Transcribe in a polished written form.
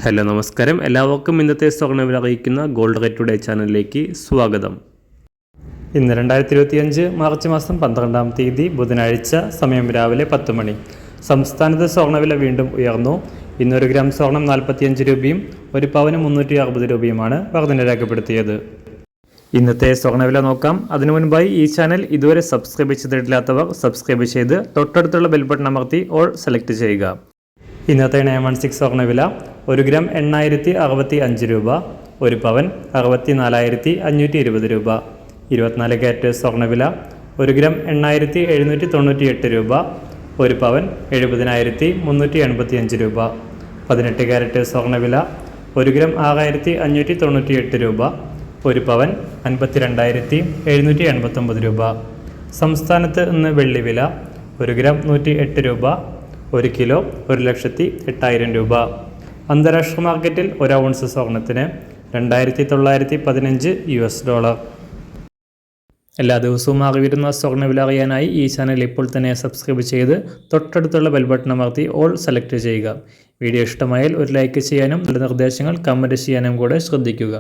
Hello നമസ്കാരം, എല്ലാവർക്കും ഇന്നത്തെ സ്വർണ്ണവില അറിയിക്കുന്ന ഗോൾഡ് റേറ്റ് ടുഡേ ചാനലിലേക്ക് സ്വാഗതം. ഇന്ന് 2025 മാർച്ച് മാസം 12-ാം തീയതി ബുധനാഴ്ച, സമയം രാവിലെ 10 മണി. സംസ്ഥാനത്ത് സ്വർണ്ണവില വീണ്ടും ഉയർന്നു. ഇന്ന് 1 ഗ്രാം സ്വർണം 45 രൂപയും 1 പവന് 360 രൂപയുമാണ് വർധന രേഖപ്പെടുത്തിയത്. ഇന്നത്തെ സ്വർണ്ണവില നോക്കാം. അതിനു മുൻപായി ഈ ചാനൽ ഇതുവരെ സബ്സ്ക്രൈബ് ചെയ്തിട്ടില്ലാത്തവർ സബ്സ്ക്രൈബ് ചെയ്ത് തൊട്ടടുത്തുള്ള ബെൽ ബട്ടൺ അമർത്തി ഓൾ സെലക്ട് ചെയ്യുക. ഇന്നത്തെ 916 സ്വർണ്ണവില 1 ഗ്രാം 8065 രൂപ, 1 പവൻ 64,520 രൂപ. 24 ക്യാരറ്റ് സ്വർണ്ണവില 1 ഗ്രാം 8798 രൂപ, 1 പവൻ 70,385 രൂപ. 18 ക്യാരറ്റ് സ്വർണ്ണവില 1 ഗ്രാം 6598 രൂപ, 1 പവൻ 52,789 രൂപ. സംസ്ഥാനത്ത് ഇന്ന് വെള്ളിവില 1 ഗ്രാം 108 രൂപ, 1 കിലോ 1,08,000 രൂപ. അന്താരാഷ്ട്ര മാർക്കറ്റിൽ 1 ഔൺസ് സ്വർണത്തിന് $2,915. എല്ലാ ദിവസവും അറിവിരുന്ന സ്വർണ്ണവില അറിയാനായി ഈ ചാനൽ ഇപ്പോൾ തന്നെ സബ്സ്ക്രൈബ് ചെയ്ത് തൊട്ടടുത്തുള്ള ബെൽ ബട്ടൺ അമർത്തി ഓൾ സെലക്ട് ചെയ്യുക. വീഡിയോ ഇഷ്ടമായാൽ ഒരു ലൈക്ക് ചെയ്യാനും നല്ല നിർദ്ദേശങ്ങൾ കമൻറ്റ് ചെയ്യാനും കൂടെ ശ്രദ്ധിക്കുക.